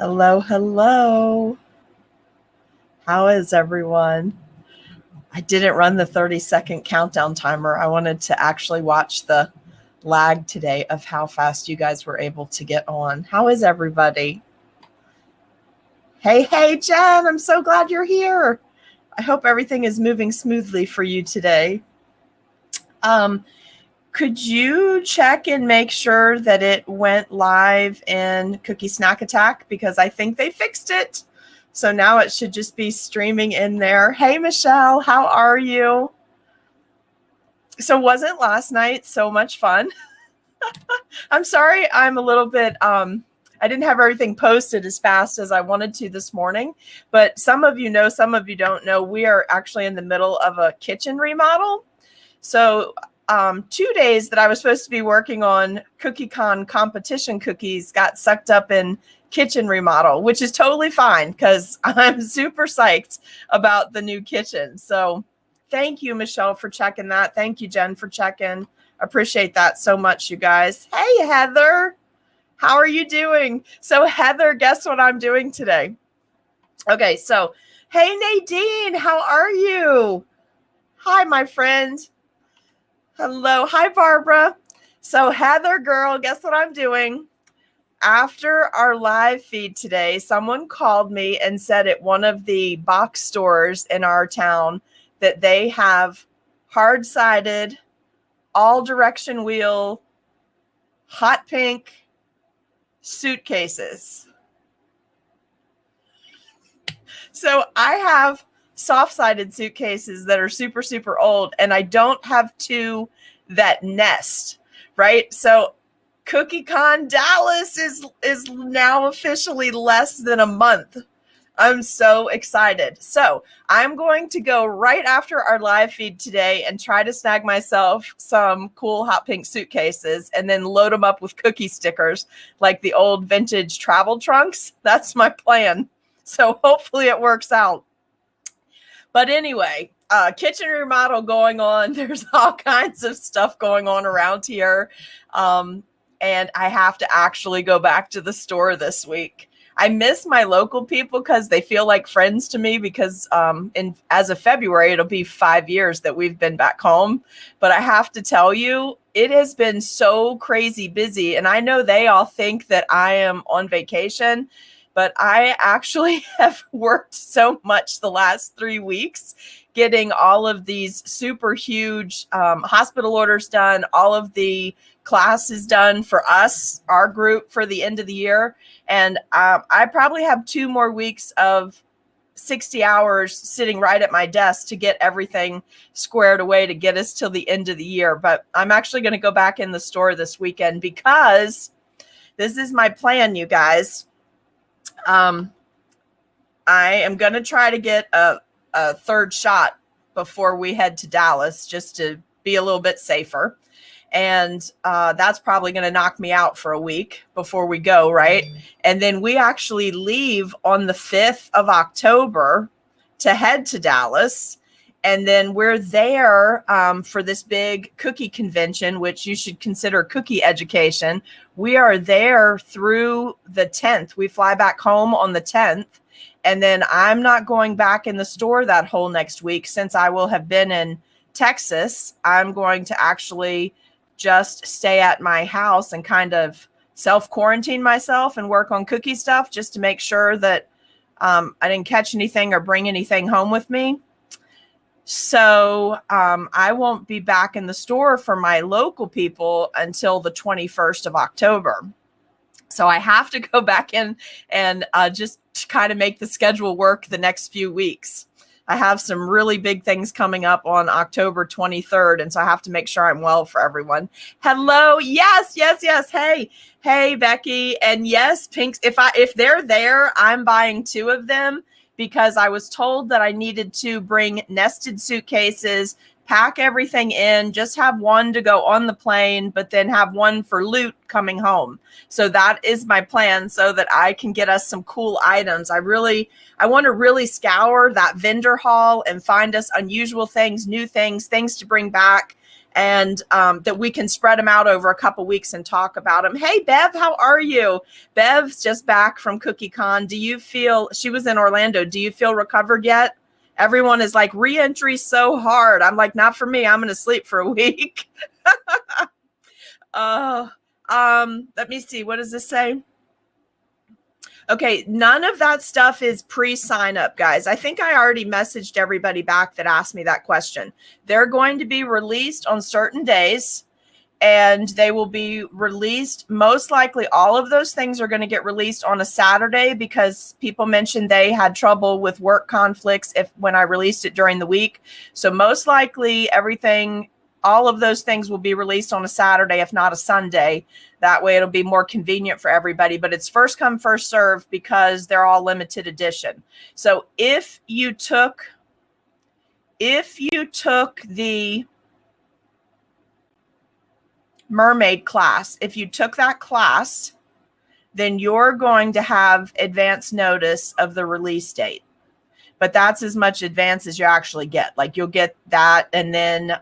Hello, hello. How is everyone? I didn't run the 30-second countdown timer. I wanted to actually watch the lag today of how fast you guys were able to get on. How is everybody? Hey, Jen, I'm so glad you're here. I hope everything is moving smoothly for you today. Could you check and make sure that it went live in Cookie Snack Attack? Because I think they fixed it. So now it should just be streaming in there. Hey, Michelle, how are you? So wasn't last night so much fun? I'm sorry I'm a little bit, I didn't have everything posted as fast as I wanted to this morning. But some of you know, some of you don't know, we are actually in the middle of a kitchen remodel. So 2 days that I was supposed to be working on CookieCon competition cookies got sucked up in kitchen remodel, which is totally fine because I'm super psyched about the new kitchen. So thank you, Michelle, for checking that. Thank you, Jen, for checking. Appreciate that so much, you guys. Hey, Heather, how are you doing? So Heather, guess what I'm doing today? Okay, so hey, Nadine, how are you? Hi, my friend. Hello. Hi, Barbara. So Heather, girl, guess what I'm doing? After our live feed today, someone called me and said at one of the box stores in our town that they have hard-sided, all-direction wheel, hot pink suitcases. So I have soft-sided suitcases that are super, super old, and I don't have two that nest, right? So CookieCon Dallas is now officially less than a month. I'm so excited. So I'm going to go right after our live feed today and try to snag myself some cool hot pink suitcases and then load them up with cookie stickers like the old vintage travel trunks. That's my plan. So hopefully it works out. But anyway, kitchen remodel going on. There's all kinds of stuff going on around here. And I have to actually go back to the store this week. I miss my local people because they feel like friends to me because as of February, it'll be 5 years that we've been back home. But I have to tell you, it has been so crazy busy. And I know they all think that I am on vacation, but I actually have worked so much the last 3 weeks getting all of these super huge hospital orders done, all of the classes done for us, our group, for the end of the year. And I probably have 2 more weeks of 60 hours sitting right at my desk to get everything squared away to get us till the end of the year. But I'm actually going to go back in the store this weekend because this is my plan, you guys. I am going to try to get a third shot before we head to Dallas just to be a little bit safer. And that's probably going to knock me out for a week before we go, right? And then we actually leave on the 5th of October to head to Dallas. And then we're there for this big cookie convention, which you should consider cookie education. We are there through the 10th. We fly back home on the 10th. And then I'm not going back in the store that whole next week since I will have been in Texas. I'm going to actually just stay at my house and kind of self-quarantine myself and work on cookie stuff just to make sure that I didn't catch anything or bring anything home with me. So I won't be back in the store for my local people until the 21st of October. So I have to go back in and just kind of make the schedule work the next few weeks. I have some really big things coming up on October 23rd, and so I have to make sure I'm well for everyone. Hello. Yes. Hey, Becky. And yes, Pinks, if they're there, I'm buying 2 of them because I was told that I needed to bring nested suitcases, pack everything in, just have one to go on the plane, but then have one for loot coming home. So that is my plan so that I can get us some cool items. I want to really scour that vendor hall and find us unusual things, new things, things to bring back. and that we can spread them out over a couple weeks and talk about them. Hey, Bev, how are you? Bev's just back from CookieCon. Do you feel, she was in Orlando, do you feel recovered yet? Everyone is like, re-entry so hard. I'm like, not for me. I'm going to sleep for a week. Let me see. What does this say? Okay, none of that stuff is pre-sign up, guys. I think I already messaged everybody back that asked me that question. They're going to be released on certain days, and they will be released. Most likely, all of those things are going to get released on a Saturday because people mentioned they had trouble with work conflicts when I released it during the week. So most likely everything, all of those things will be released on a Saturday, if not a Sunday. That way it'll be more convenient for everybody, but it's first come, first serve because they're all limited edition. So if you took the mermaid class, if you took that class, then you're going to have advance notice of the release date. But that's as much advance as you actually get. Like you'll get that, and then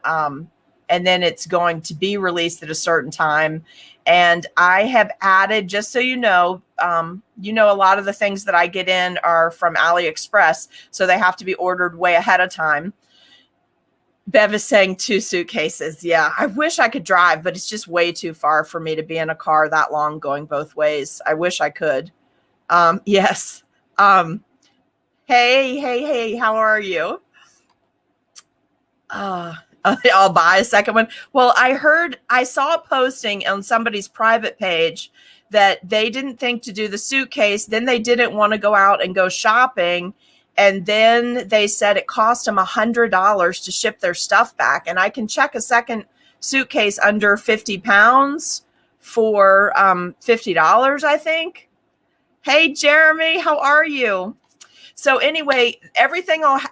it's going to be released at a certain time. And I have added, just so you know, a lot of the things that I get in are from AliExpress, so they have to be ordered way ahead of time. Bev is saying 2 suitcases. Yeah, I wish I could drive, but it's just way too far for me to be in a car that long going both ways. I wish I could. Yes. Hey, how are you? I'll buy a second one. Well, I saw a posting on somebody's private page that they didn't think to do the suitcase. Then they didn't want to go out and go shopping. And then they said it cost them $100 to ship their stuff back. And I can check a second suitcase under 50 pounds for $50, I think. Hey, Jeremy, how are you? So anyway,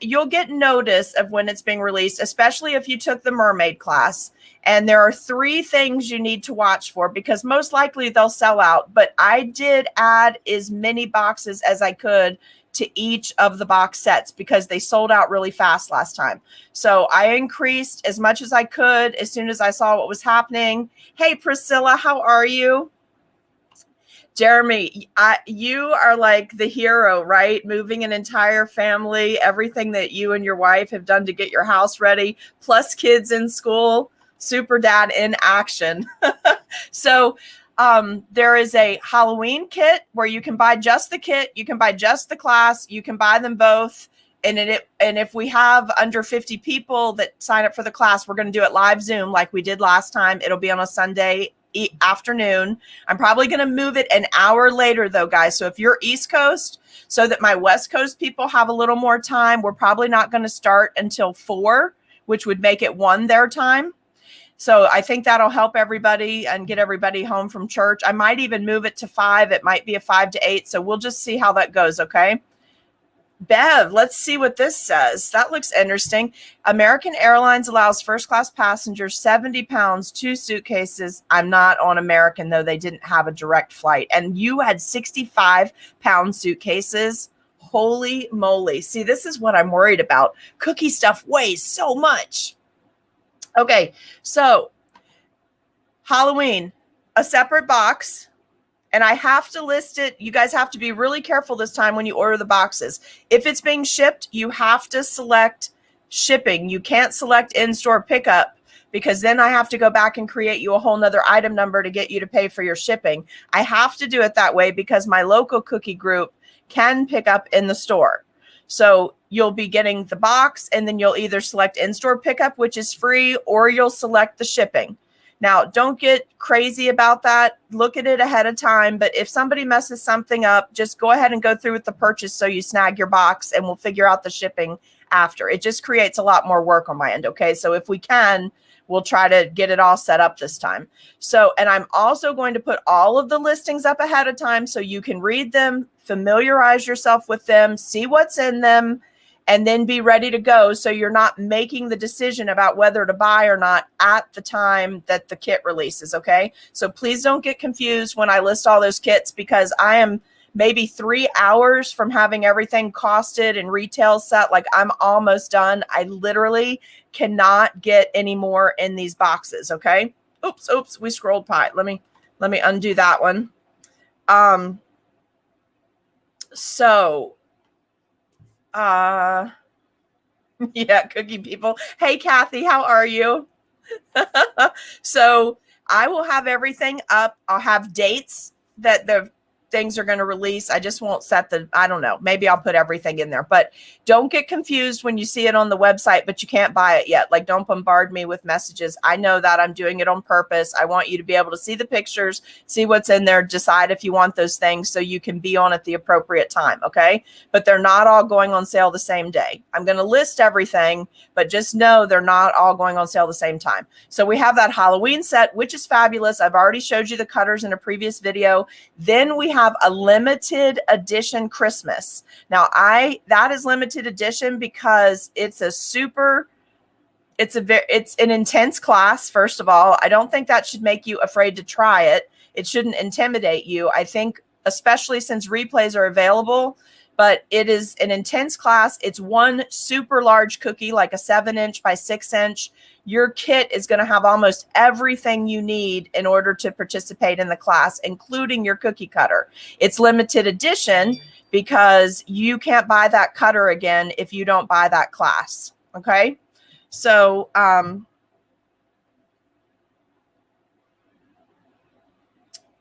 you'll get notice of when it's being released, especially if you took the mermaid class. And there are 3 things you need to watch for because most likely they'll sell out. But I did add as many boxes as I could to each of the box sets because they sold out really fast last time. So I increased as much as I could as soon as I saw what was happening. Hey, Priscilla, how are you? Jeremy, you are like the hero, right? Moving an entire family, everything that you and your wife have done to get your house ready, plus kids in school, super dad in action. So there is a Halloween kit where you can buy just the kit, you can buy just the class, you can buy them both. And if we have under 50 people that sign up for the class, we're going to do it live Zoom like we did last time. It'll be on a Sunday afternoon. I'm probably going to move it an hour later though, guys. So if you're East Coast, so that my West Coast people have a little more time, we're probably not going to start until 4, which would make it 1 their time. So I think that'll help everybody and get everybody home from church. I might even move it to 5. It might be a 5 to 8. So we'll just see how that goes. Okay. Bev, let's see what this says. That looks interesting. American Airlines allows first-class passengers 70 pounds, 2 suitcases. I'm not on American, though. They didn't have a direct flight. And you had 65-pound suitcases. Holy moly. See, this is what I'm worried about. Cookie stuff weighs so much. Okay, so Halloween, a separate box. And I have to list it. You guys have to be really careful this time when you order the boxes. If it's being shipped, you have to select shipping. You can't select in-store pickup because then I have to go back and create you a whole nother item number to get you to pay for your shipping. I have to do it that way because my local cookie group can pick up in the store. So you'll be getting the box and then you'll either select in-store pickup, which is free, or you'll select the shipping. Now, don't get crazy about that. Look at it ahead of time. But if somebody messes something up, just go ahead and go through with the purchase so you snag your box and we'll figure out the shipping after. It just creates a lot more work on my end. Okay, so if we can, we'll try to get it all set up this time. So, and I'm also going to put all of the listings up ahead of time so you can read them, familiarize yourself with them, see what's in them, and then be ready to go so you're not making the decision about whether to buy or not at the time that the kit releases, okay? So please don't get confused when I list all those kits because I am maybe 3 hours from having everything costed and retail set. Like, I'm almost done. I literally cannot get any more in these boxes. Okay. Oops, we scrolled pie. Let me undo that one. Yeah, cookie people. Hey, Kathy, how are you? So I will have everything up. I'll have dates that the things are going to release. I just won't set I don't know. Maybe I'll put everything in there, but don't get confused when you see it on the website, but you can't buy it yet. Like, don't bombard me with messages. I know that I'm doing it on purpose. I want you to be able to see the pictures, see what's in there, decide if you want those things so you can be on at the appropriate time. Okay. But they're not all going on sale the same day. I'm going to list everything, but just know they're not all going on sale the same time. So we have that Halloween set, which is fabulous. I've already showed you the cutters in a previous video. Then we have a limited edition Christmas. Now, that is limited edition because it's an intense class. First of all, I don't think that should make you afraid to try it. It shouldn't intimidate you. I think, especially since replays are available, but it is an intense class. It's one super large cookie, like a 7-inch by 6-inch. Your kit is going to have almost everything you need in order to participate in the class, including your cookie cutter. It's limited edition because you can't buy that cutter again if you don't buy that class. Okay. So,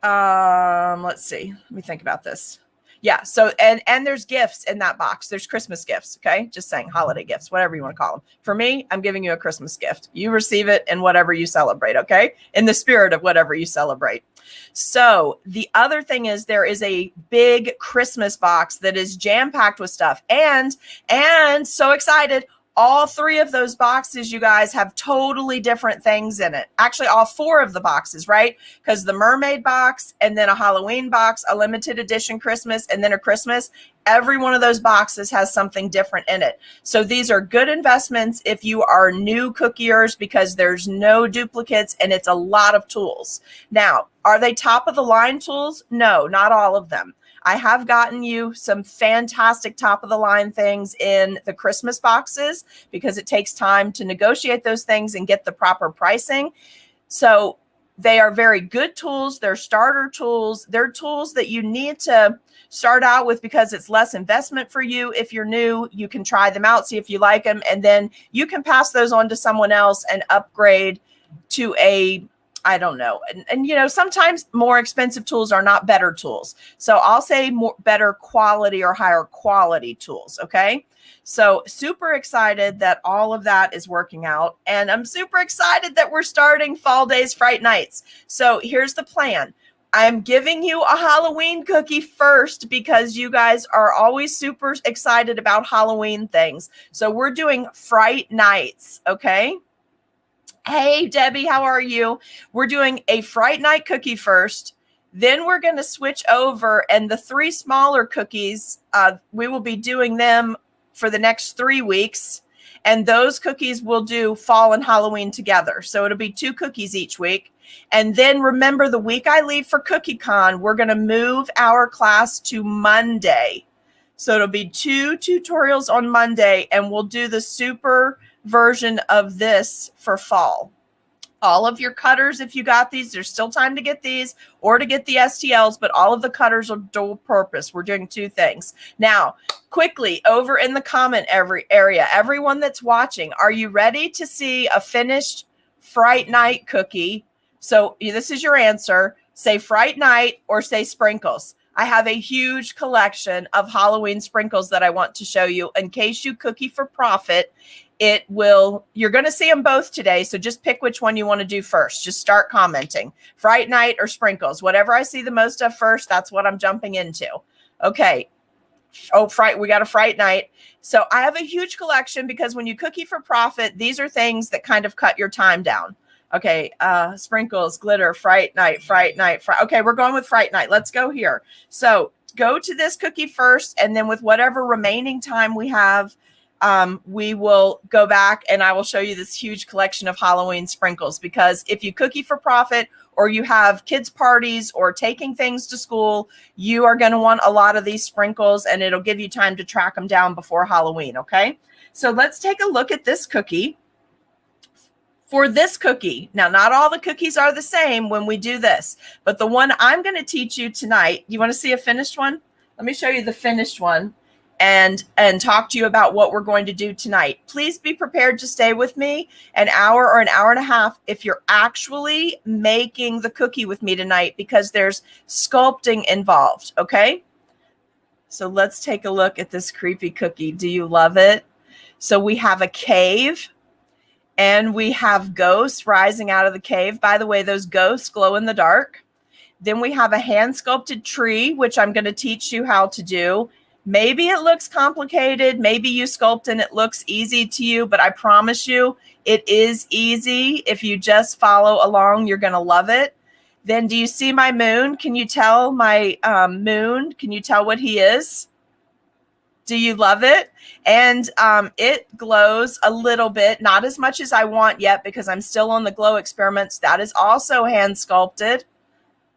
let's see. Let me think about this. Yeah. So, and there's gifts in that box. There's Christmas gifts. Okay. Just saying, holiday gifts, whatever you want to call them. For me, I'm giving you a Christmas gift. You receive it in whatever you celebrate. Okay. In the spirit of whatever you celebrate. So the other thing is, there is a big Christmas box that is jam-packed with stuff, and so excited. All 3 of those boxes, you guys, have totally different things in it. Actually, all 4 of the boxes, right? Because the mermaid box, and then a Halloween box, a limited edition Christmas, and then a Christmas. Every one of those boxes has something different in it. So these are good investments if you are new cookiers, because there's no duplicates and it's a lot of tools. Now, are they top of the line tools? No, not all of them. I have gotten you some fantastic top of the line things in the Christmas boxes because it takes time to negotiate those things and get the proper pricing. So they are very good tools. They're starter tools. They're tools that you need to start out with because it's less investment for you. If you're new, you can try them out, see if you like them, and then you can pass those on to someone else and upgrade to I don't know. And you know, sometimes more expensive tools are not better tools. So I'll say better quality or higher quality tools. Okay. So super excited that all of that is working out. And I'm super excited that we're starting Fall Days Fright Nights. So here's the plan. I'm giving you a Halloween cookie first because you guys are always super excited about Halloween things. So we're doing Fright Nights. Okay. Hey, Debbie, how are you? We're doing a Fright Night cookie first. Then we're going to switch over, and the 3 smaller cookies, we will be doing them for the next 3 weeks. And those cookies will do fall and Halloween together. So it'll be 2 cookies each week. And then remember, the week I leave for CookieCon, we're going to move our class to Monday. So it'll be 2 tutorials on Monday, and we'll do the super version of this for fall. All of your cutters, if you got these, there's still time to get these or to get the STLs, but all of the cutters are dual purpose. We're doing 2 things. Now, quickly, over in the comment area, everyone that's watching, are you ready to see a finished Fright Night cookie? So this is your answer. Say Fright Night or say sprinkles. I have a huge collection of Halloween sprinkles that I want to show you in case you cookie for profit. You're going to see them both today. So just pick which one you want to do first. Just start commenting. Fright Night or sprinkles. Whatever I see the most of first, that's what I'm jumping into. Okay. Oh, we got a Fright Night. So I have a huge collection because when you cookie for profit, these are things that kind of cut your time down. Okay. Sprinkles, glitter, Fright Night. Okay. We're going with Fright Night. Let's go here. So go to this cookie first, and then with whatever remaining time we have, we will go back and I will show you this huge collection of Halloween sprinkles, because if you cookie for profit or you have kids parties or taking things to school, you are going to want a lot of these sprinkles, and it'll give you time to track them down before Halloween. Okay. So let's take a look at this cookie. For this cookie, now not all the cookies are the same when we do this, but the one I'm going to teach you tonight, you want to see a finished one? Let me show you the finished one and talk to you about what we're going to do tonight. Please be prepared to stay with me an hour or an hour and a half if you're actually making the cookie with me tonight, because there's sculpting involved, okay? So let's take a look at this creepy cookie. Do you love it? So we have a cave. And we have ghosts rising out of the cave. By the way, those ghosts glow in the dark. Then we have a hand sculpted tree, which I'm going to teach you how to do. Maybe it looks complicated. Maybe you sculpt and it looks easy to you, but I promise you it is easy. If you just follow along, you're going to love it. Then do you see my moon? Can you tell my moon? Can you tell what he is? Do you love it? And it glows a little bit, not as much as I want yet because I'm still on the glow experiments. That is also hand sculpted.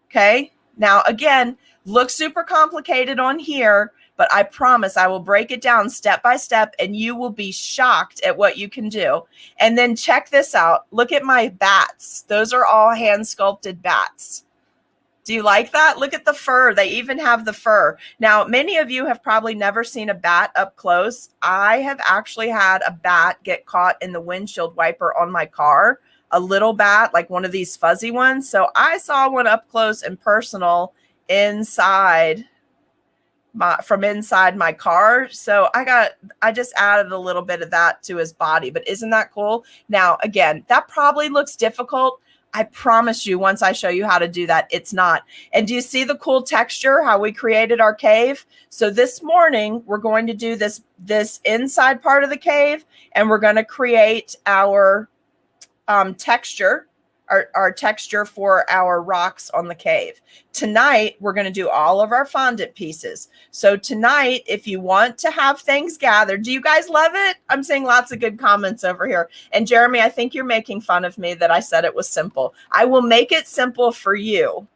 Okay. Now, again, looks super complicated on here, but I promise I will break it down step by step and you will be shocked at what you can do. And then check this out. Look at my bats. Those are all hand sculpted bats. Do you like that? Look at the fur. They even have the fur. Now, many of you have probably never seen a bat up close. I have actually had a bat get caught in the windshield wiper on my car, a little bat, like one of these fuzzy ones. So I saw one up close and personal inside from inside my car. So I just added a little bit of that to his body, but isn't that cool? Now, again, that probably looks difficult. I promise you, once I show you how to do that, it's not. And do you see the cool texture, how we created our cave? So this morning, we're going to do this inside part of the cave, and we're going to create our texture, our texture for our rocks on the cave. Tonight, we're going to do all of our fondant pieces. So tonight, if you want to have things gathered, do you guys love it? I'm seeing lots of good comments over here. And Jeremy, I think you're making fun of me that I said it was simple. I will make it simple for you.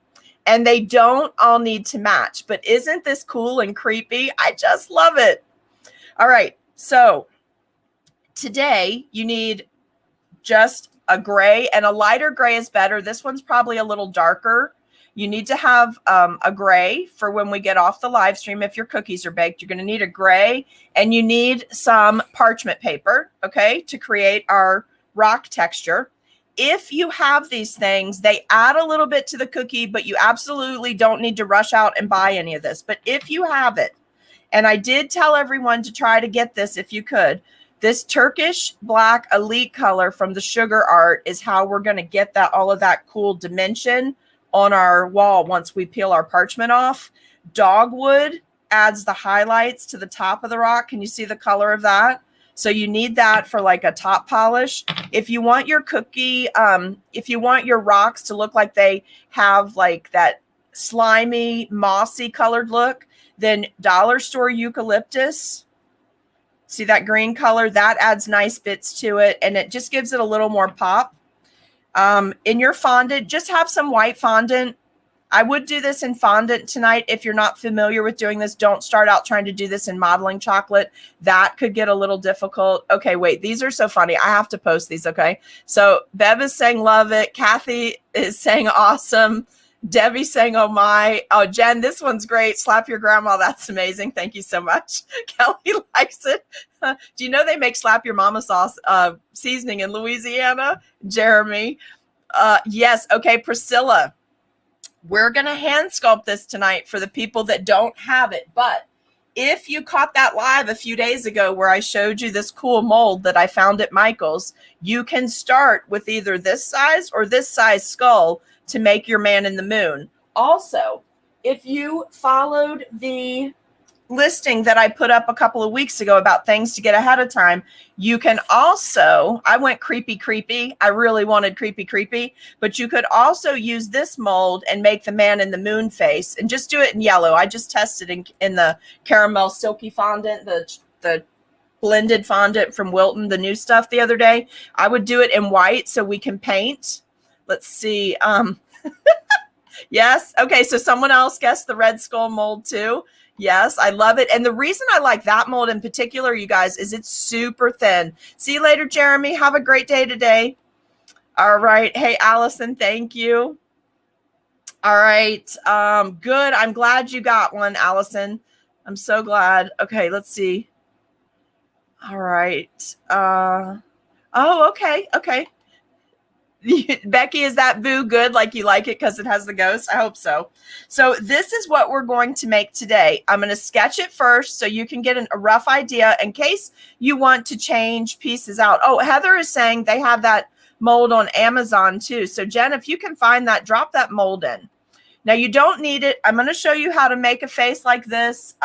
And they don't all need to match. But isn't this cool and creepy? I just love it. All right. So today, you need just a gray, and a lighter gray is better. This one's probably a little darker. You need to have a gray for when we get off the live stream. If your cookies are baked, you're going to need a gray, and you need some parchment paper, okay, to create our rock texture. If you have these things, they add a little bit to the cookie, but you absolutely don't need to rush out and buy any of this. But if you have it, and I did tell everyone to try to get this if you could, this Turkish black elite color from the sugar art is how we're going to get that all of that cool dimension on our wall once we peel our parchment off. Dogwood adds the highlights to the top of the rock. Can you see the color of that? So you need that for like a top polish. If you want your cookie, if you want your rocks to look like they have like that slimy, mossy colored look, then dollar store eucalyptus. See that green color? That adds nice bits to it, and it just gives it a little more pop. In your fondant, just have some white fondant. I would do this in fondant tonight. If you're not familiar with doing this, don't start out trying to do this in modeling chocolate. That could get a little difficult. Okay, wait, these are so funny. I have to post these, okay? So Bev is saying love it. Kathy is saying awesome. Debbie's saying, oh my. Oh, Jen, this one's great. Slap your grandma. That's amazing. Thank you so much. Kelly likes it. Do you know they make slap your mama sauce seasoning in Louisiana? Jeremy. Yes. Okay, Priscilla. We're going to hand sculpt this tonight for the people that don't have it. But if you caught that live a few days ago where I showed you this cool mold that I found at Michael's, you can start with either this size or this size skull to make your man in the moon. Also, if you followed the listing that I put up a couple of weeks ago about things to get ahead of time, you can also, I went creepy. I really wanted creepy, but you could also use this mold and make the man in the moon face and just do it in yellow. I just tested in the caramel silky fondant, the blended fondant from Wilton, the new stuff the other day. I would do it in white so we can paint Let's see. Yes. Okay. So someone else guessed the Red Skull mold too. Yes, I love it. And the reason I like that mold in particular, you guys, is it's super thin. See you later, Jeremy. Have a great day today. All right. Hey, Allison, thank you. All right. Good. I'm glad you got one, Allison. I'm so glad. Okay, let's see. All right. Oh, okay. Okay. Becky, is that boo good? Like you like it because it has the ghost? I hope so. So this is what we're going to make today. I'm going to sketch it first so you can get a rough idea in case you want to change pieces out. Oh, Heather is saying they have that mold on Amazon too. So Jen, if you can find that, drop that mold in. Now you don't need it. I'm going to show you how to make a face like this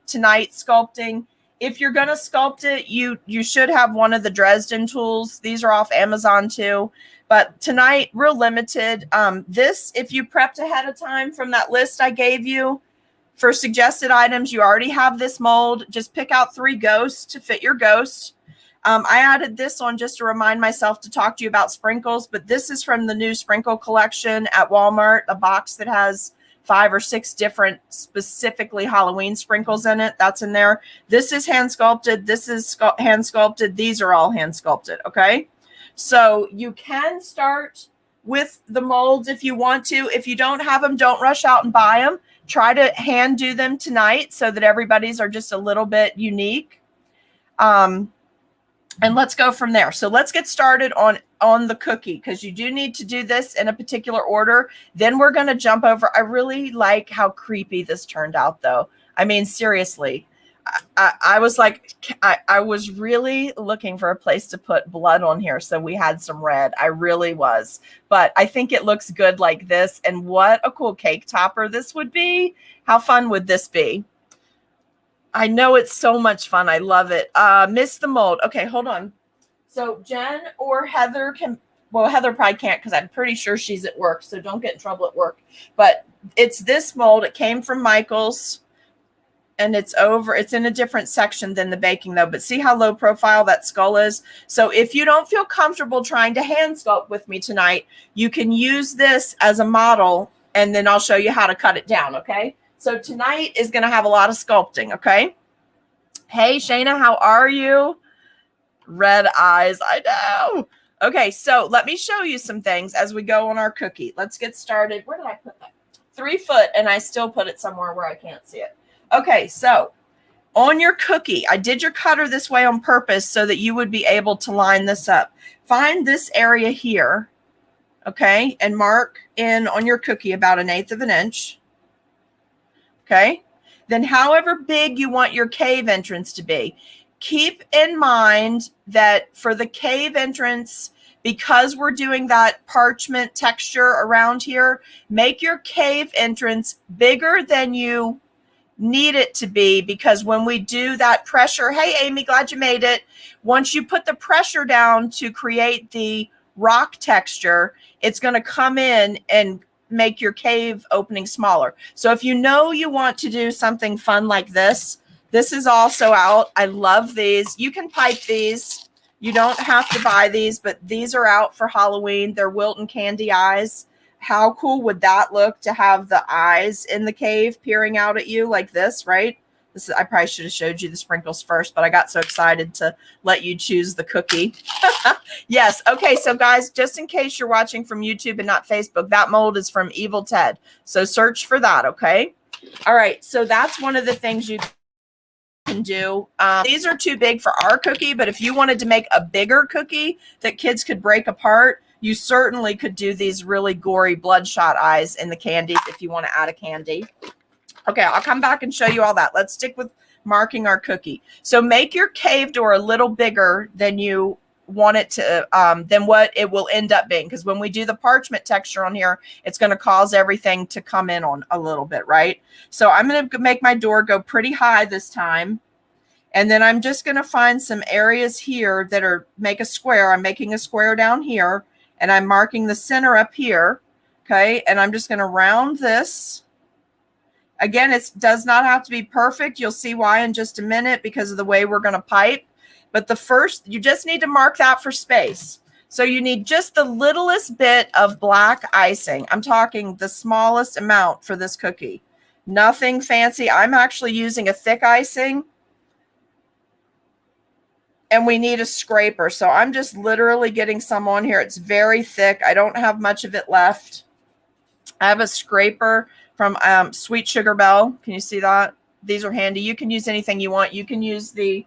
tonight sculpting. If you're going to sculpt it, you should have one of the Dresden tools. These are off Amazon too. But tonight, real limited. This, if you prepped ahead of time from that list I gave you for suggested items, you already have this mold. Just pick out 3 ghosts to fit your ghosts. I added this on just to remind myself to talk to you about sprinkles, but this is from the new sprinkle collection at Walmart, a box that has 5 or 6 different specifically Halloween sprinkles in it. That's in there. This is hand sculpted. This is hand sculpted. These are all hand sculpted. Okay. So you can start with the molds if you want to. If you don't have them, don't rush out and buy them. Try to hand do them tonight so that everybody's are just a little bit unique. And let's go from there. So let's get started on the cookie because you do need to do this in a particular order. Then we're going to jump over. I really like how creepy this turned out, though. I mean, seriously. I was like, I was really looking for a place to put blood on here. So we had some red. I really was. But I think it looks good like this. And what a cool cake topper this would be. How fun would this be? I know it's so much fun. I love it. Miss the mold. Okay, hold on. So Jen or Heather can, well, Heather probably can't because I'm pretty sure she's at work. So don't get in trouble at work. But it's this mold. It came from Michael's. And it's in a different section than the baking though, but see how low profile that skull is? So if you don't feel comfortable trying to hand sculpt with me tonight, you can use this as a model and then I'll show you how to cut it down, okay? So tonight is gonna have a lot of sculpting, okay? Hey, Shayna, how are you? Red eyes, I know. Okay, so let me show you some things as we go on our cookie. Let's get started. Where did I put that? 3 foot, and I still put it somewhere where I can't see it. Okay, so on your cookie, I did your cutter this way on purpose so that you would be able to line this up. Find this area here, okay, and mark in on your cookie about 1/8 of an inch, okay? Then however big you want your cave entrance to be, keep in mind that for the cave entrance, because we're doing that parchment texture around here, make your cave entrance bigger than you need it to be, because when we do that pressure, hey Amy, glad you made it. Once you put the pressure down to create the rock texture, it's going to come in and make your cave opening smaller. So if you know you want to do something fun like this, this is also out. I love these. You can pipe these. You don't have to buy these, but these are out for Halloween. They're Wilton candy eyes. How cool would that look to have the eyes in the cave peering out at you like this, right? This is, I probably should have showed you the sprinkles first, but I got so excited to let you choose the cookie. Yes. Okay. So guys, just in case you're watching from YouTube and not Facebook, that mold is from Evil Ted. So search for that. Okay. All right. So that's one of the things you can do. These are too big for our cookie, but if you wanted to make a bigger cookie that kids could break apart, you certainly could do these really gory bloodshot eyes in the candies if you want to add a candy. Okay, I'll come back and show you all that. Let's stick with marking our cookie. So make your cave door a little bigger than you want it to, than what it will end up being. Because when we do the parchment texture on here, it's going to cause everything to come in on a little bit, right? So I'm going to make my door go pretty high this time. And then I'm just going to find some areas here that are, make a square. I'm making a square down here. And I'm marking the center up here, okay? And I'm just going to round this. Again, it does not have to be perfect. You'll see why in just a minute because of the way we're going to pipe. But the first, you just need to mark that for space. So you need just the littlest bit of black icing. I'm talking the smallest amount for this cookie. Nothing fancy. I'm actually using a thick icing. And we need a scraper. So I'm just literally getting some on here. It's very thick. I don't have much of it left. I have a scraper from Sweet Sugar Bell. Can you see that? These are handy. You can use anything you want. You can use the,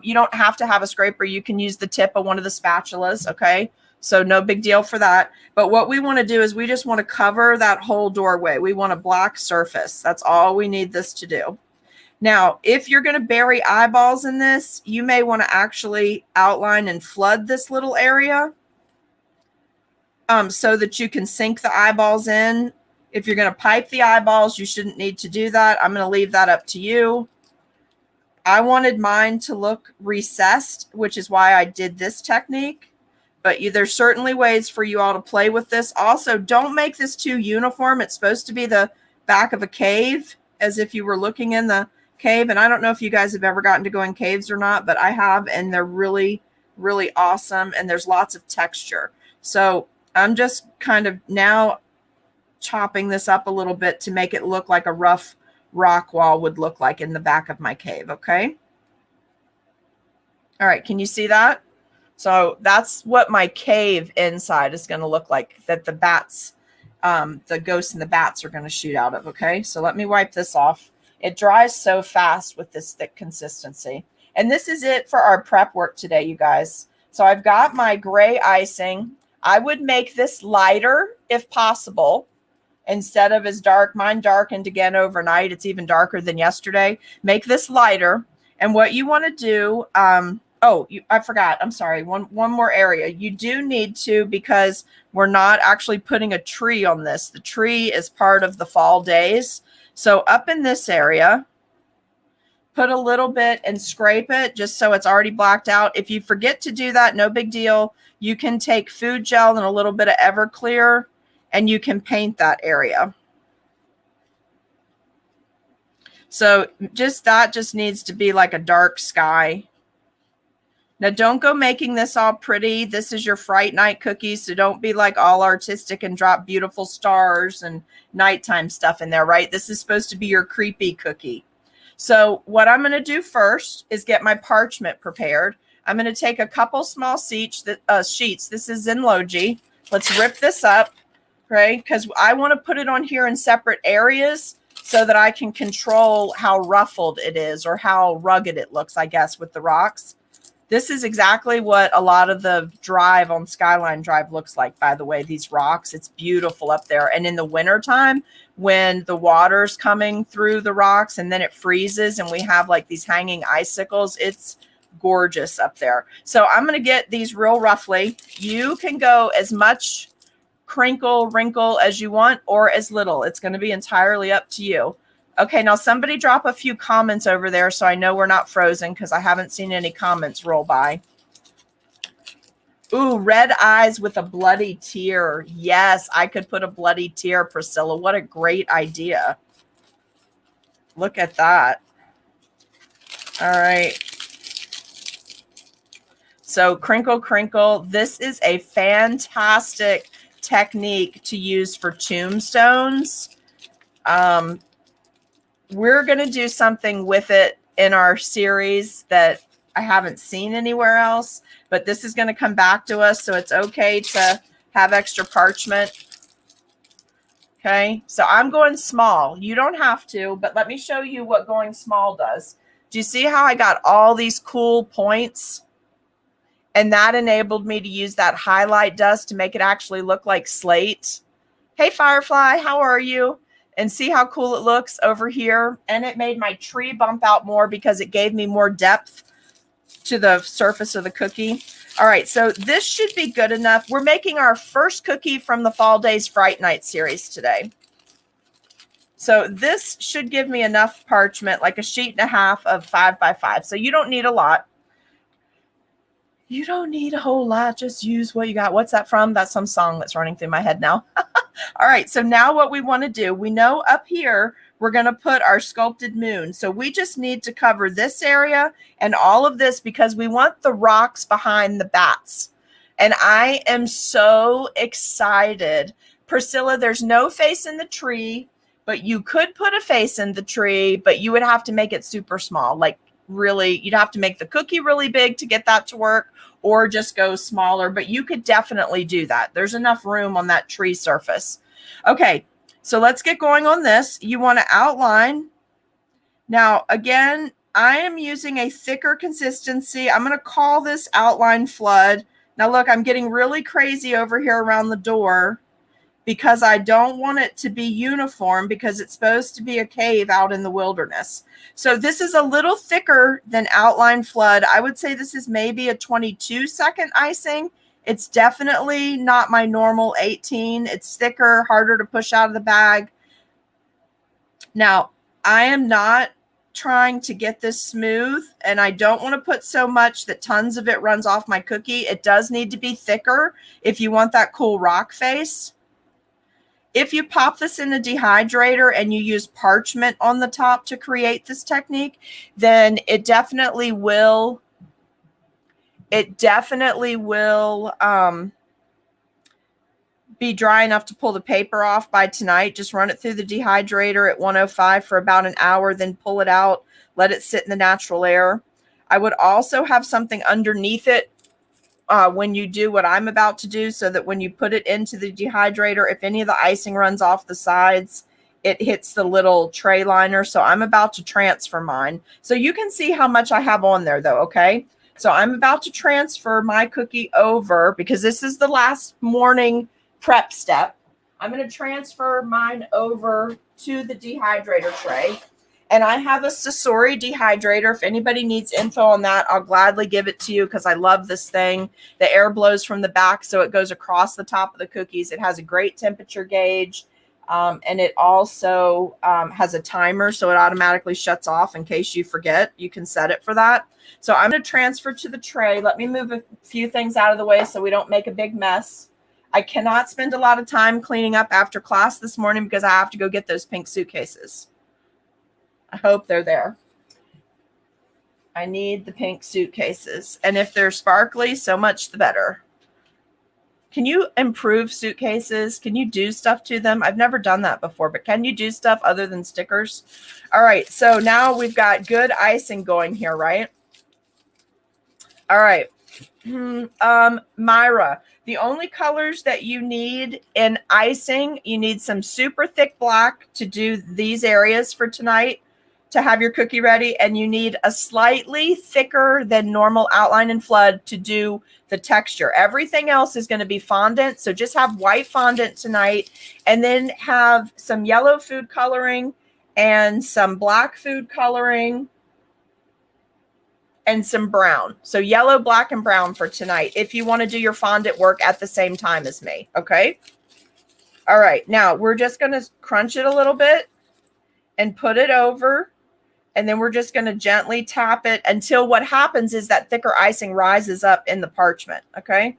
you don't have to have a scraper. You can use the tip of one of the spatulas, okay? So no big deal for that. But what we want to do is we just want to cover that whole doorway. We want a black surface. That's all we need this to do. Now, if you're going to bury eyeballs in this, you may want to actually outline and flood this little area so that you can sink the eyeballs in. If you're going to pipe the eyeballs, you shouldn't need to do that. I'm going to leave that up to you. I wanted mine to look recessed, which is why I did this technique. But there's certainly ways for you all to play with this. Also, don't make this too uniform. It's supposed to be the back of a cave, as if you were looking in the cave. And I don't know if you guys have ever gotten to go in caves or not, but I have, and they're really, really awesome. And there's lots of texture. So I'm just kind of now chopping this up a little bit to make it look like a rough rock wall would look like in the back of my cave. Okay. All right. Can you see that? So that's what my cave inside is going to look like, that the bats, the ghosts and the bats are going to shoot out of. Okay. So let me wipe this off. It dries so fast with this thick consistency. And this is it for our prep work today, you guys. So I've got my gray icing. I would make this lighter if possible, instead of as dark. Mine darkened again overnight. It's even darker than yesterday. Make this lighter. And what you want to do, I forgot. I'm sorry. One more area. You do need to, because we're not actually putting a tree on this. The tree is part of the fall days. So up in this area, put a little bit and scrape it just so it's already blacked out. If you forget to do that, no big deal. You can take food gel and a little bit of Everclear, and you can paint that area. So that just needs to be like a dark sky. Now, don't go making this all pretty. This is your Fright Night cookie, so don't be like all artistic and drop beautiful stars and nighttime stuff in there, right? This is supposed to be your creepy cookie. So what I'm going to do first is get my parchment prepared. I'm going to take a couple small sheets. This is Zenlogi. Let's rip this up, right? Because I want to put it on here in separate areas so that I can control how ruffled it is, or how rugged it looks, I guess, with the rocks. This is exactly what a lot of the drive on Skyline Drive looks like, by the way, these rocks. It's beautiful up there. And in the wintertime, when the water's coming through the rocks and then it freezes and we have like these hanging icicles, it's gorgeous up there. So I'm going to get these real roughly. You can go as much wrinkle as you want, or as little. It's going to be entirely up to you. Okay, now somebody drop a few comments over there so I know we're not frozen, because I haven't seen any comments roll by. Ooh, red eyes with a bloody tear. Yes, I could put a bloody tear, Priscilla. What a great idea. Look at that. All right. So crinkle. This is a fantastic technique to use for tombstones. We're going to do something with it in our series that I haven't seen anywhere else, but this is going to come back to us. So it's okay to have extra parchment. Okay. So I'm going small. You don't have to, but let me show you what going small does. Do you see how I got all these cool points? And that enabled me to use that highlight dust to make it actually look like slate. Hey, Firefly, how are you? And see how cool it looks over here. And it made my tree bump out more because it gave me more depth to the surface of the cookie. All right, so this should be good enough. We're making our first cookie from the Fall Days Fright Night series today. So this should give me enough parchment, like a sheet and a half of 5 by 5. So you don't need a lot. You don't need a whole lot. Just use what you got. What's that from? That's some song that's running through my head now. All right. So now what we want to do, we know up here, we're going to put our sculpted moon. So we just need to cover this area and all of this because we want the rocks behind the bats. And I am so excited. Priscilla, there's no face in the tree, but you could put a face in the tree, but you would have to make it super small. Like really, you'd have to make the cookie really big to get that to work, or just go smaller, but you could definitely do that. There's enough room on that tree surface. Okay, so let's get going on this. You want to outline. Now, again, I am using a thicker consistency. I'm going to call this outline flood. Now, look, I'm getting really crazy over here around the door because I don't want it to be uniform because it's supposed to be a cave out in the wilderness. So this is a little thicker than outline flood. I would say this is maybe a 22-second icing. It's definitely not my normal 18. It's thicker, harder to push out of the bag. Now, I am not trying to get this smooth, and I don't want to put so much that tons of it runs off my cookie. It does need to be thicker if you want that cool rock face. If you pop this in a dehydrator and you use parchment on the top to create this technique, then it definitely will be dry enough to pull the paper off by tonight. Just run it through the dehydrator at 105 for about an hour, then pull it out, let it sit in the natural air. I would also have something underneath it when you do what I'm about to do, so that when you put it into the dehydrator, if any of the icing runs off the sides, it hits the little tray liner. So I'm about to transfer mine. So you can see how much I have on there though, okay? So I'm about to transfer my cookie over because this is the last morning prep step. I'm going to transfer mine over to the dehydrator tray. And I have a Sasori dehydrator. If anybody needs info on that, I'll gladly give it to you because I love this thing. The air blows from the back, so it goes across the top of the cookies. It has a great temperature gauge, and it also has a timer, so it automatically shuts off in case you forget. You can set it for that. So I'm going to transfer to the tray. Let me move a few things out of the way so we don't make a big mess. I cannot spend a lot of time cleaning up after class this morning because I have to go get those pink suitcases. I hope they're there. I need the pink suitcases. And if they're sparkly, so much the better. Can you improve suitcases? Can you do stuff to them? I've never done that before, but can you do stuff other than stickers? All right, so now we've got good icing going here, right? All right. Myra, the only colors that you need in icing, you need some super thick black to do these areas for tonight, to have your cookie ready, and you need a slightly thicker than normal outline and flood to do the texture. Everything else is going to be fondant, so just have white fondant tonight, and then have some yellow food coloring and some black food coloring and some brown. So yellow, black, and brown for tonight if you want to do your fondant work at the same time as me, okay? All right, now we're just going to crunch it a little bit and put it over. And then we're just going to gently tap it until what happens is that thicker icing rises up in the parchment, okay?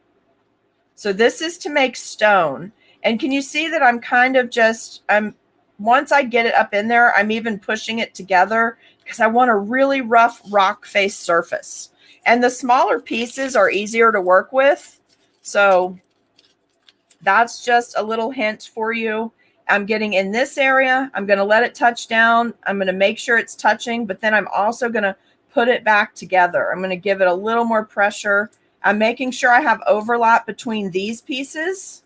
So this is to make stone. And can you see that I'm kind of just, once I get it up in there, I'm even pushing it together because I want a really rough rock face surface. And the smaller pieces are easier to work with. So that's just a little hint for you. I'm getting in this area. I'm going to let it touch down. I'm going to make sure it's touching, but then I'm also going to put it back together. I'm going to give it a little more pressure. I'm making sure I have overlap between these pieces,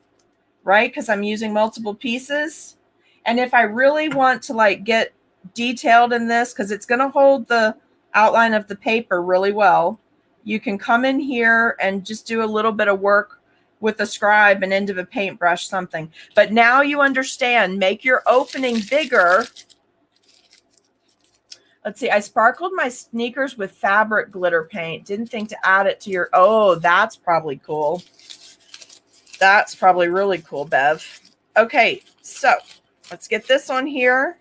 right? Because I'm using multiple pieces. And if I really want to like get detailed in this, because it's going to hold the outline of the paper really well, you can come in here and just do a little bit of work with a scribe and end of a paintbrush, something. But now you understand, make your opening bigger. Let's see, I sparkled my sneakers with fabric glitter paint. Didn't think to add it to your, oh, that's probably cool. That's probably really cool, Bev. Okay, so let's get this on here.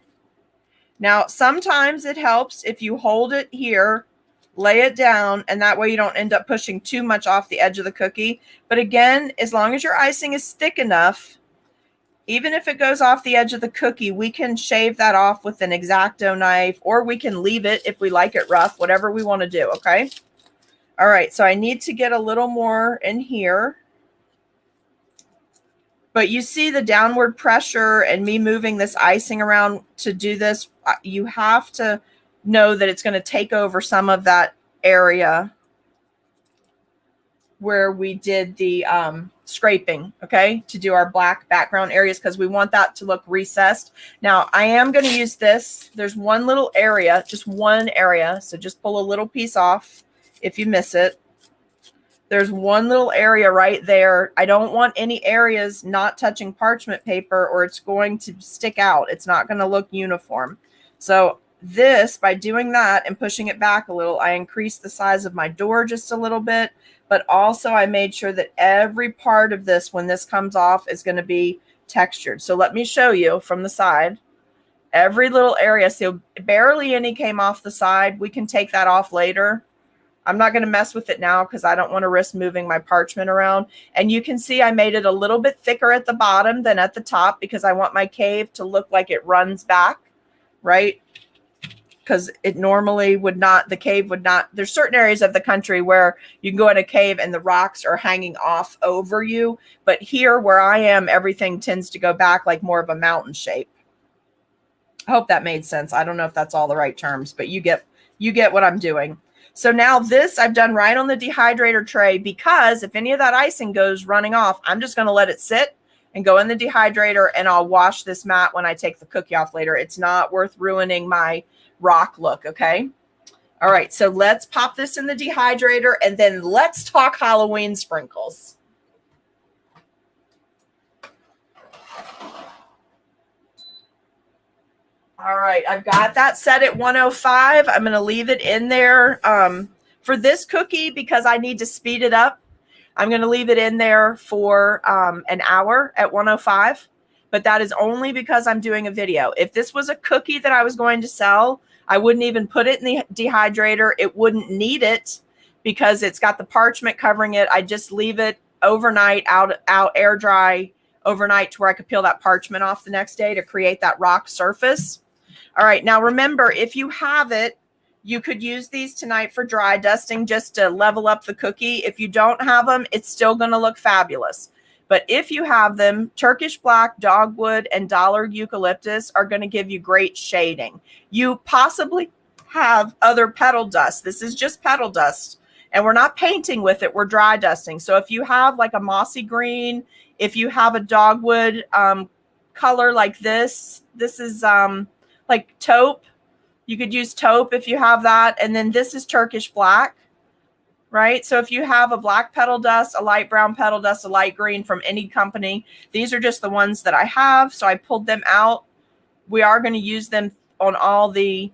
Now, sometimes it helps if you hold it here, lay it down, and that way you don't end up pushing too much off the edge of the cookie. But again, as long as your icing is thick enough, even if it goes off the edge of the cookie, we can shave that off with an X-Acto knife, or we can leave it if we like it rough, whatever we want to do, okay? All right, so I need to get a little more in here. But you see the downward pressure and me moving this icing around to do this. You have to know that it's going to take over some of that area where we did the scraping, okay, to do our black background areas because we want that to look recessed. Now, I am going to use this. There's one little area, just one area, so just pull a little piece off if you miss it. There's one little area right there. I don't want any areas not touching parchment paper or it's going to stick out. It's not going to look uniform. So this, by doing that and pushing it back a little, I increased the size of my door just a little bit, but also I made sure that every part of this, when this comes off, is going to be textured. So let me show you from the side. Every little area, so barely any came off the side. We can take that off later. I'm not going to mess with it now because I don't want to risk moving my parchment around. And you can see I made it a little bit thicker at the bottom than at the top because I want my cave to look like it runs back, right? Because it normally would not, the cave would not. There's certain areas of the country where you can go in a cave and the rocks are hanging off over you. But here where I am, everything tends to go back like more of a mountain shape. I hope that made sense. I don't know if that's all the right terms, but you get what I'm doing. So now this I've done right on the dehydrator tray because if any of that icing goes running off, I'm just going to let it sit and go in the dehydrator and I'll wash this mat when I take the cookie off later. It's not worth ruining my rock look, okay? All right, so let's pop this in the dehydrator and then let's talk Halloween sprinkles. All right, I've got that set at 105. I'm going to leave it in there for this cookie because I need to speed it up. I'm going to leave it in there for an hour at 105, but that is only because I'm doing a video. If this was a cookie that I was going to sell, I wouldn't even put it in the dehydrator. It wouldn't need it because it's got the parchment covering it. I just leave it overnight, out air dry overnight to where I could peel that parchment off the next day to create that rock surface. All right, now remember, if you have it, you could use these tonight for dry dusting just to level up the cookie. If you don't have them, it's still going to look fabulous. But if you have them, Turkish black, dogwood, and dollar eucalyptus are going to give you great shading. You possibly have other petal dust. This is just petal dust, and we're not painting with it. We're dry dusting. So if you have like a mossy green, if you have a dogwood color like this is like taupe. You could use taupe if you have that. And then this is Turkish black, right? So if you have a black petal dust, a light brown petal dust, a light green from any company, these are just the ones that I have. So I pulled them out. We are going to use them on all the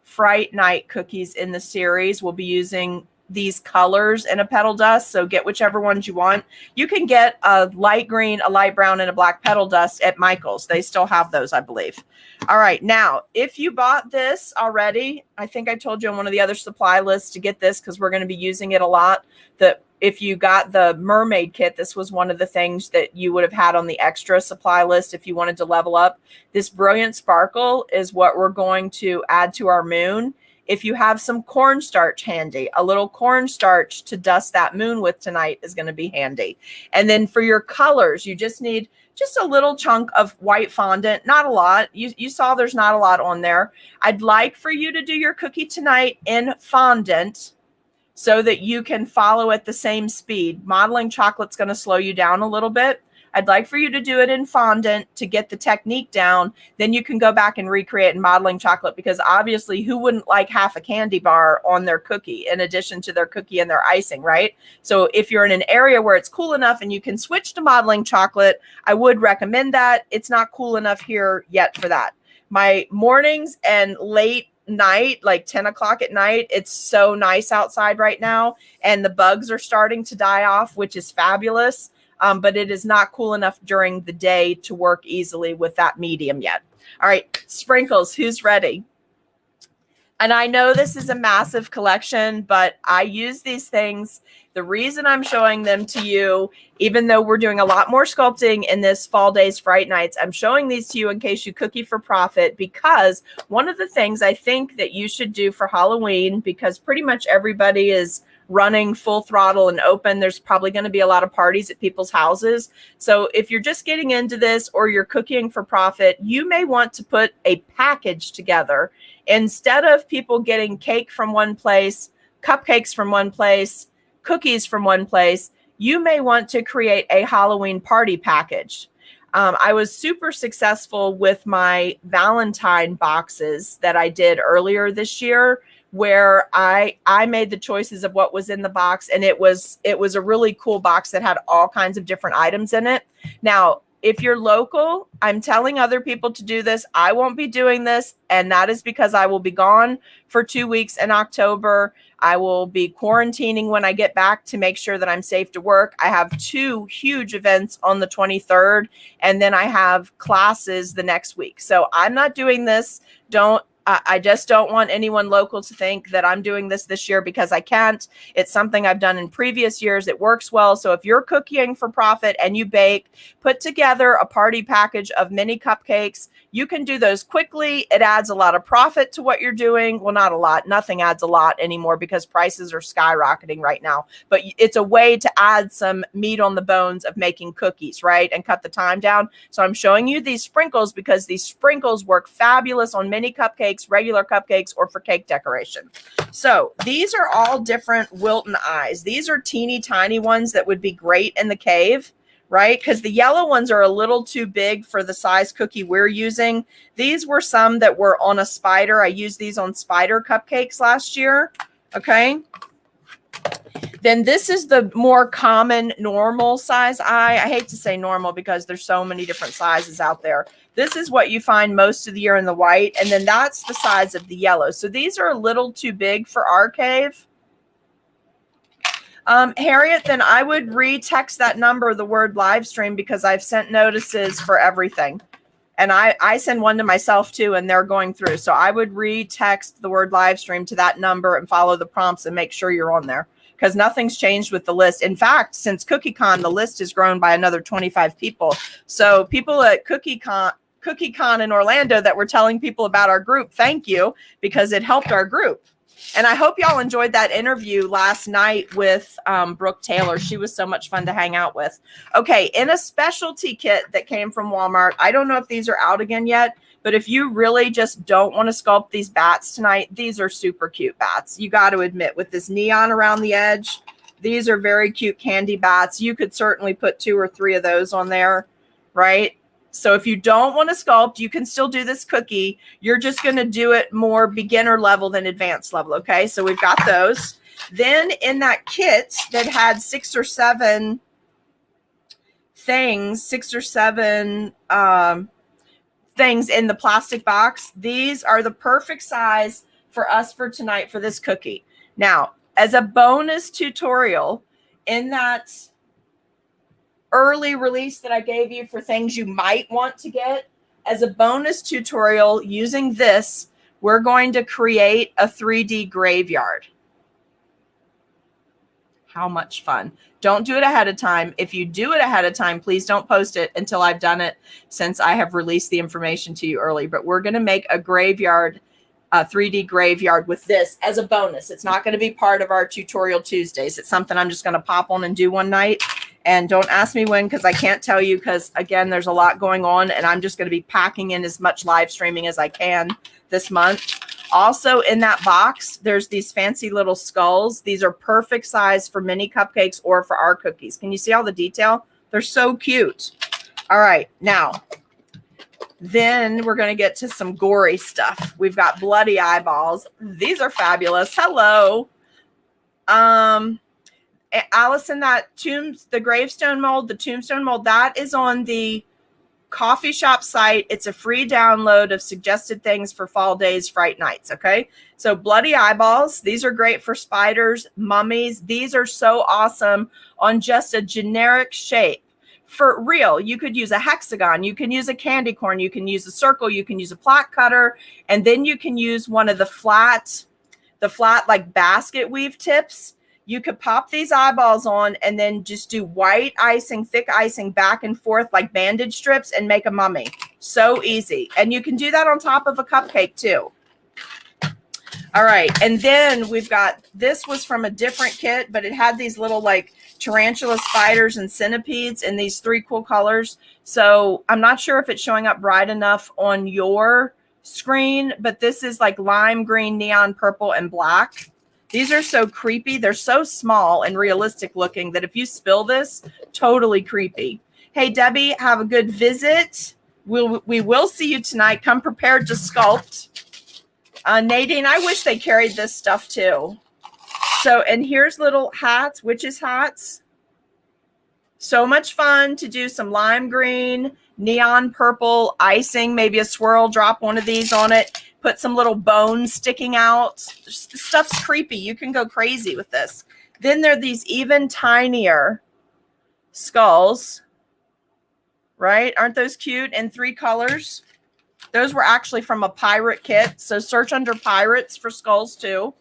Fright Night cookies in the series. We'll be using these colors in a petal dust, so get whichever ones you want. You can get a light green, a light brown, and a black petal dust at Michael's. They still have those, I believe. All right, now, if you bought this already, I think I told you on one of the other supply lists to get this because we're going to be using it a lot. That if you got the mermaid kit, this was one of the things that you would have had on the extra supply list if you wanted to level up. This Brilliant Sparkle is what we're going to add to our moon. If you have some cornstarch handy, a little cornstarch to dust that moon with tonight is going to be handy. And then for your colors, you just need just a little chunk of white fondant, not a lot. You saw there's not a lot on there. I'd like for you to do your cookie tonight in fondant so that you can follow at the same speed. Modeling chocolate's going to slow you down a little bit. I'd like for you to do it in fondant to get the technique down. Then you can go back and recreate in modeling chocolate because obviously who wouldn't like half a candy bar on their cookie in addition to their cookie and their icing, right? So if you're in an area where it's cool enough and you can switch to modeling chocolate, I would recommend that. It's not cool enough here yet for that. My mornings and late night, like 10 o'clock at night, it's so nice outside right now and the bugs are starting to die off, which is fabulous. But it is not cool enough during the day to work easily with that medium yet. All right, sprinkles, who's ready? And I know this is a massive collection, but I use these things. The reason I'm showing them to you, even though we're doing a lot more sculpting in this Fall Days Fright Nights, I'm showing these to you in case you cookie for profit, because one of the things I think that you should do for Halloween, because pretty much everybody is running full throttle and open, there's probably going to be a lot of parties at people's houses. So if you're just getting into this or you're cooking for profit, you may want to put a package together. Instead of people getting cake from one place, cupcakes from one place, cookies from one place, you may want to create a Halloween party package. I was super successful with my Valentine boxes that I did earlier this year, where I made the choices of what was in the box, and it was a really cool box that had all kinds of different items in it. Now, if you're local, I'm telling other people to do this. I won't be doing this, and that is because I will be gone for 2 weeks in October. I will be quarantining when I get back to make sure that I'm safe to work. I have 2 huge events on the 23rd, and then I have classes the next week. So I'm not doing this. I just don't want anyone local to think that I'm doing this year because I can't. It's something I've done in previous years. It works well. So if you're cooking for profit and you bake, put together a party package of mini cupcakes. You can do those quickly. It adds a lot of profit to what you're doing. Well, not a lot. Nothing adds a lot anymore because prices are skyrocketing right now. But it's a way to add some meat on the bones of making cookies, right? And cut the time down. So I'm showing you these sprinkles because these sprinkles work fabulous on mini cupcakes, regular cupcakes, or for cake decoration. So these are all different Wilton eyes. These are teeny tiny ones that would be great in the cave, right? Because the yellow ones are a little too big for the size cookie we're using. These were some that were on a spider. I used these on spider cupcakes last year. Okay. Then this is the more common normal size eye. I hate to say normal because there's so many different sizes out there. This is what you find most of the year in the white. And then that's the size of the yellow. So these are a little too big for our cave. Harriet, then I would re-text that number, the word live stream, because I've sent notices for everything. And I send one to myself too, and they're going through. So I would re-text the word live stream to that number and follow the prompts and make sure you're on there, because nothing's changed with the list. In fact, since CookieCon, the list has grown by another 25 people. So people at CookieCon in Orlando that were telling people about our group, thank you, because it helped our group. And I hope y'all enjoyed that interview last night with Brooke Taylor. She was so much fun to hang out with. Okay, in a specialty kit that came from Walmart, I don't know if these are out again yet, but if you really just don't want to sculpt these bats tonight, these are super cute bats. You got to admit, with this neon around the edge, these are very cute candy bats. You could certainly put 2 or 3 of those on there, right? So if you don't want to sculpt, you can still do this cookie. You're just going to do it more beginner level than advanced level. Okay, so we've got those. Then in that kit that had 6 or 7 things, 6 or 7 things in the plastic box, these are the perfect size for us for tonight for this cookie. Now, as a bonus tutorial, in that early release that I gave you for things you might want to get, as a bonus tutorial using this, we're going to create a 3D graveyard. How much fun. Don't do it ahead of time. If you do it ahead of time, please don't post it until I've done it, since I have released the information to you early. But we're going to make a graveyard, a 3D graveyard with this as a bonus. It's not going to be part of our tutorial Tuesdays. It's something I'm just going to pop on and do one night. And don't ask me when, because I can't tell you, because again, there's a lot going on, and I'm just going to be packing in as much live streaming as I can this month. Also in that box, there's these fancy little skulls. These are perfect size for mini cupcakes or for our cookies. Can you see all the detail? They're so cute. All right, now, then we're going to get to some gory stuff. We've got bloody eyeballs. These are fabulous. Hello. Allison, that the gravestone mold, the tombstone mold, that is on the coffee shop site. It's a free download of suggested things for Fall Days Fright Nights. Okay, so bloody eyeballs, these are great for spiders, mummies. These are so awesome on just a generic shape for real. You could use a hexagon, you can use a candy corn, you can use a circle, you can use a plot cutter, and then you can use one of the flat like basket weave tips. You could pop these eyeballs on and then just do white icing, thick icing back and forth like bandage strips and make a mummy. So easy. And you can do that on top of a cupcake too. All right. And then we've got, this was from a different kit, but it had these little like tarantula spiders and centipedes in these 3 cool colors. So I'm not sure if it's showing up bright enough on your screen, but this is like lime green, neon purple, and black. These are so creepy. They're so small and realistic looking that if you spill this, totally creepy. Hey, Debbie, have a good visit. We will see you tonight. Come prepared to sculpt. Nadine, I wish they carried this stuff too. So, and here's little hats, witches hats. So much fun to do some lime green, neon purple icing, maybe a swirl, drop one of these on it. Put some little bones sticking out. This stuff's creepy. You can go crazy with this. Then there are these even tinier skulls, right? Aren't those cute? In 3 colors. Those were actually from a pirate kit. So search under pirates for skulls too.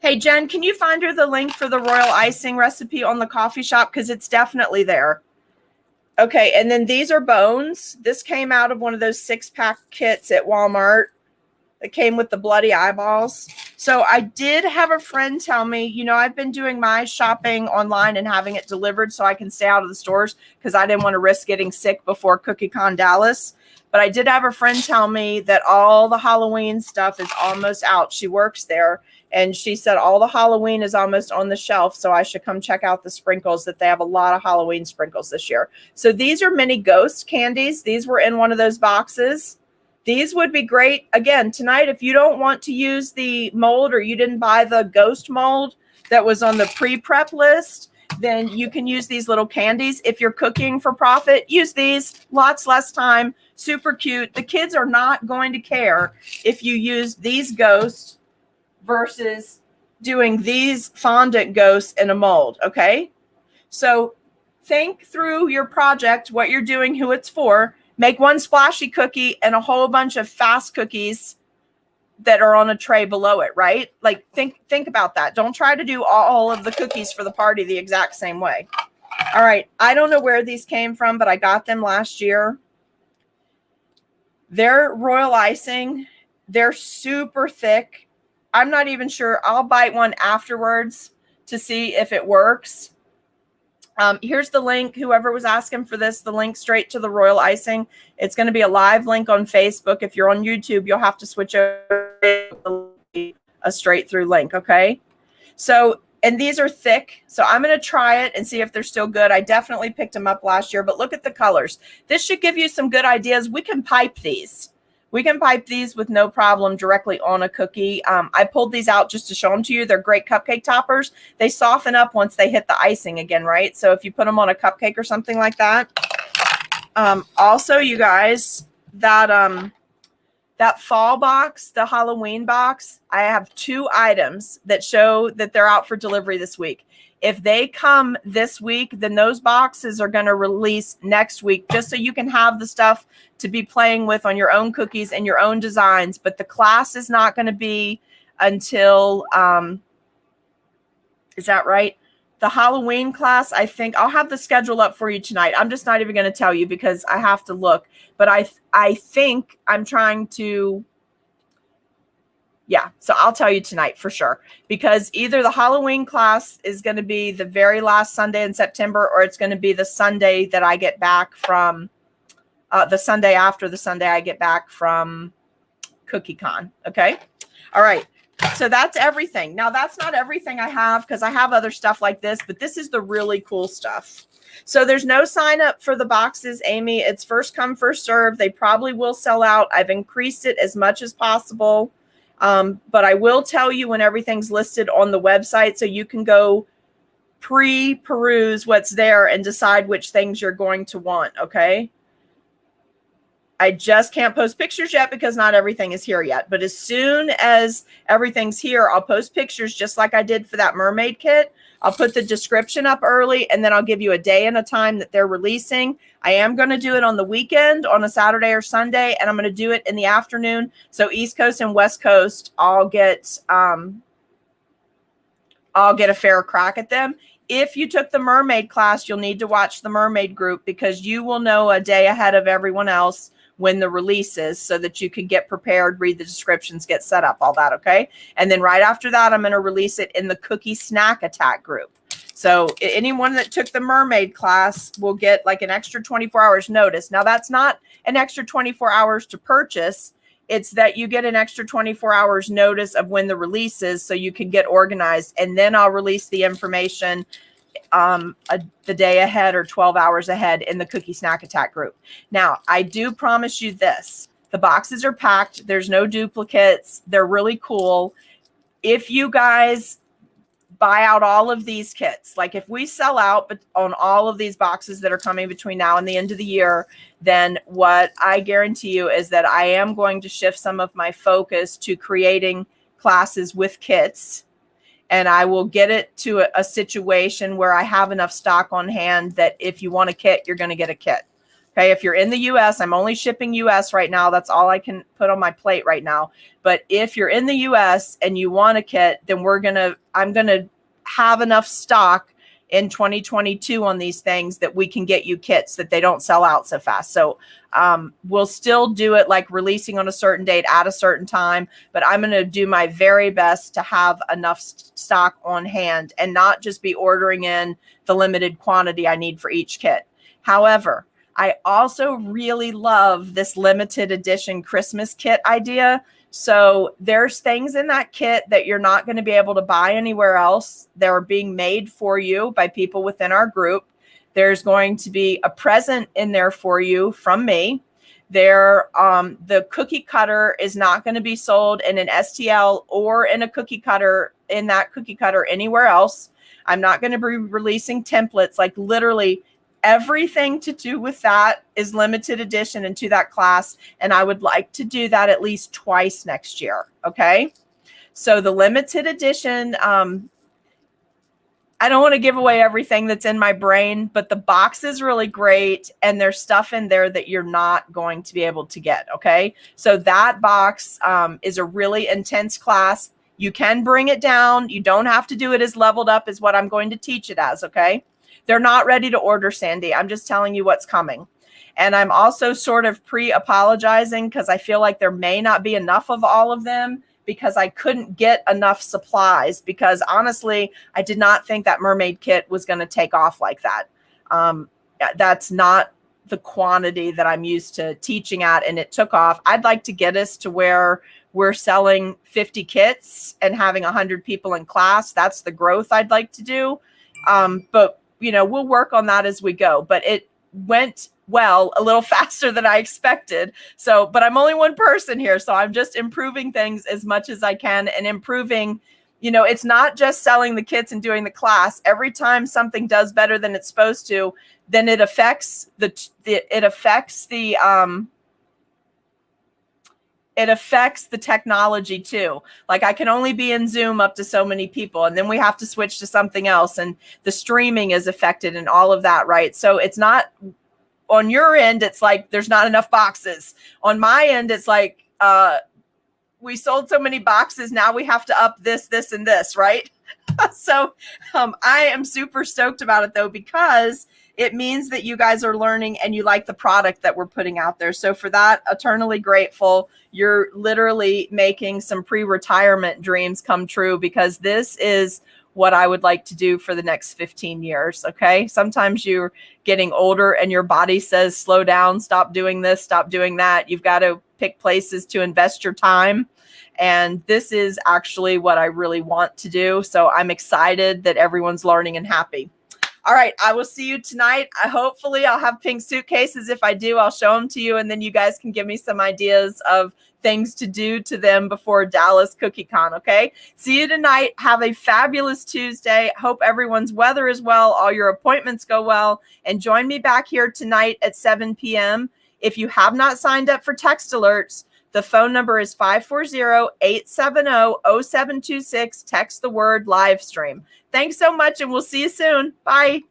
Hey, Jen, can you find her the link for the royal icing recipe on the coffee shop? Because it's definitely there. Okay, and then these are bones. This came out of one of those 6-pack kits at Walmart that came with the bloody eyeballs. So I did have a friend tell me, you know, I've been doing my shopping online and having it delivered so I can stay out of the stores because I didn't want to risk getting sick before CookieCon Dallas. But I did have a friend tell me that all the Halloween stuff is almost out. She works there. And she said all the Halloween is almost on the shelf, so I should come check out the sprinkles, that they have a lot of Halloween sprinkles this year. So these are mini ghost candies. These were in one of those boxes. These would be great. Again, tonight, if you don't want to use the mold or you didn't buy the ghost mold that was on the pre-prep list, then you can use these little candies. If you're cooking for profit, use these. Lots less time. Super cute. The kids are not going to care if you use these ghosts versus doing these fondant ghosts in a mold, okay? So think through your project, what you're doing, who it's for. Make one splashy cookie and a whole bunch of fast cookies that are on a tray below it, right? Like think about that. Don't try to do all of the cookies for the party the exact same way. All right, I don't know where these came from, but I got them last year. They're royal icing. They're super thick. I'm not even sure. I'll bite one afterwards to see if it works. Here's the link. Whoever was asking for this, the link straight to the royal icing. It's going to be a live link on Facebook. If you're on YouTube, you'll have to switch over to a straight through link. Okay. So, and these are thick. So I'm going to try it and see if they're still good. I definitely picked them up last year, but look at the colors. This should give you some good ideas. We can pipe these. We can pipe these with no problem directly on a cookie. I pulled these out just to show them to you. They're great cupcake toppers. They soften up once they hit the icing again, right? So if you put them on a cupcake or something like that. Also, you guys, that fall box, the Halloween box, I have 2 items that show that they're out for delivery this week. If they come this week, then those boxes are going to release next week, just so you can have the stuff to be playing with on your own cookies and your own designs. But the class is not going to be until, is that right? The Halloween class, I think I'll have the schedule up for you tonight. I'm just not even going to tell you because I have to look. But I think I'm trying to, yeah, so I'll tell you tonight for sure, because either the Halloween class is going to be the very last Sunday in September, or it's going to be the Sunday that I get back from, the Sunday after the Sunday I get back from CookieCon. Okay. All right. So that's everything. Now that's not everything I have, because I have other stuff like this, but this is the really cool stuff. So there's no sign up for the boxes, Amy. It's first come, first serve. They probably will sell out. I've increased it as much as possible. But I will tell you when everything's listed on the website, so you can go pre-peruse what's there and decide which things you're going to want. Okay. I just can't post pictures yet because not everything is here yet. But as soon as everything's here, I'll post pictures just like I did for that mermaid kit. I'll put the description up early, and then I'll give you a day and a time that they're releasing. I am going to do it on the weekend, on a Saturday or Sunday, and I'm going to do it in the afternoon. So East Coast and West Coast, I'll get a fair crack at them. If you took the mermaid class, you'll need to watch the mermaid group because you will know a day ahead of everyone else when the release is so that you can get prepared, read the descriptions, get set up, all that, okay? And then right after that, I'm going to release it in the cookie snack attack group. So anyone that took the mermaid class will get like an extra 24 hours notice. Now, that's not an extra 24 hours to purchase. It's that you get an extra 24 hours notice of when the release is so you can get organized. And then I'll release the information the day ahead or 12 hours ahead in the cookie snack attack group. Now, I do promise you this. The boxes are packed. There's no duplicates. They're really cool. If you guys buy out all of these kits, like if we sell out on all of these boxes that are coming between now and the end of the year, then what I guarantee you is that I am going to shift some of my focus to creating classes with kits. And I will get it to a situation where I have enough stock on hand that if you want a kit, you're going to get a kit. Okay. If you're in the US, I'm only shipping US right now. That's all I can put on my plate right now. But if you're in the US and you want a kit, then I'm going to have enough stock in 2022 on these things that we can get you kits that they don't sell out so fast. So we'll still do it like releasing on a certain date at a certain time, but I'm going to do my very best to have enough stock on hand and not just be ordering in the limited quantity I need for each kit. However, I also really love this limited edition Christmas kit idea. So there's things in that kit that you're not going to be able to buy anywhere else. They're being made for you by people within our group. There's going to be a present in there for you from me. The cookie cutter is not going to be sold in an STL or in a cookie cutter, in that cookie cutter anywhere else. I'm not going to be releasing templates. Like literally everything to do with that is limited edition into that class. And I would like to do that at least twice next year. Okay. So the limited edition, I don't want to give away everything that's in my brain, but the box is really great. And there's stuff in there that you're not going to be able to get. Okay. So that box is a really intense class. You can bring it down. You don't have to do it as leveled up as what I'm going to teach it as. Okay. They're not ready to order, Sandy. I'm just telling you what's coming. And I'm also sort of pre-apologizing because I feel like there may not be enough of all of them because I couldn't get enough supplies because honestly, I did not think that mermaid kit was going to take off like that. That's not the quantity that I'm used to teaching at, and it took off. I'd like to get us to where we're selling 50 kits and having 100 people in class. That's the growth I'd like to do. But you know, we'll work on that as we go, but it went well, a little faster than I expected. So, but I'm only one person here. So I'm just improving things as much as I can and improving, you know, it's not just selling the kits and doing the class. Every time something does better than it's supposed to, then it affects the technology too. Like I can only be in Zoom up to so many people, and then we have to switch to something else, and the streaming is affected and all of that, right? So it's not on your end, it's like there's not enough boxes. On my end, it's like we sold so many boxes, now we have to up this, and this, right? So I am super stoked about it though, because it means that you guys are learning and you like the product that we're putting out there. So for that, eternally grateful. You're literally making some pre-retirement dreams come true, because this is what I would like to do for the next 15 years. Okay. Sometimes you're getting older and your body says, slow down, stop doing this, stop doing that. You've got to pick places to invest your time. And this is actually what I really want to do. So I'm excited that everyone's learning and happy. All right. I will see you tonight. Hopefully I'll have pink suitcases. If I do, I'll show them to you. And then you guys can give me some ideas of things to do to them before Dallas Cookie Con. Okay. See you tonight. Have a fabulous Tuesday. Hope everyone's weather is well. All your appointments go well. And join me back here tonight at 7 p.m. If you have not signed up for text alerts, the phone number is 540-870-0726. Text the word live stream. Thanks so much, and we'll see you soon. Bye.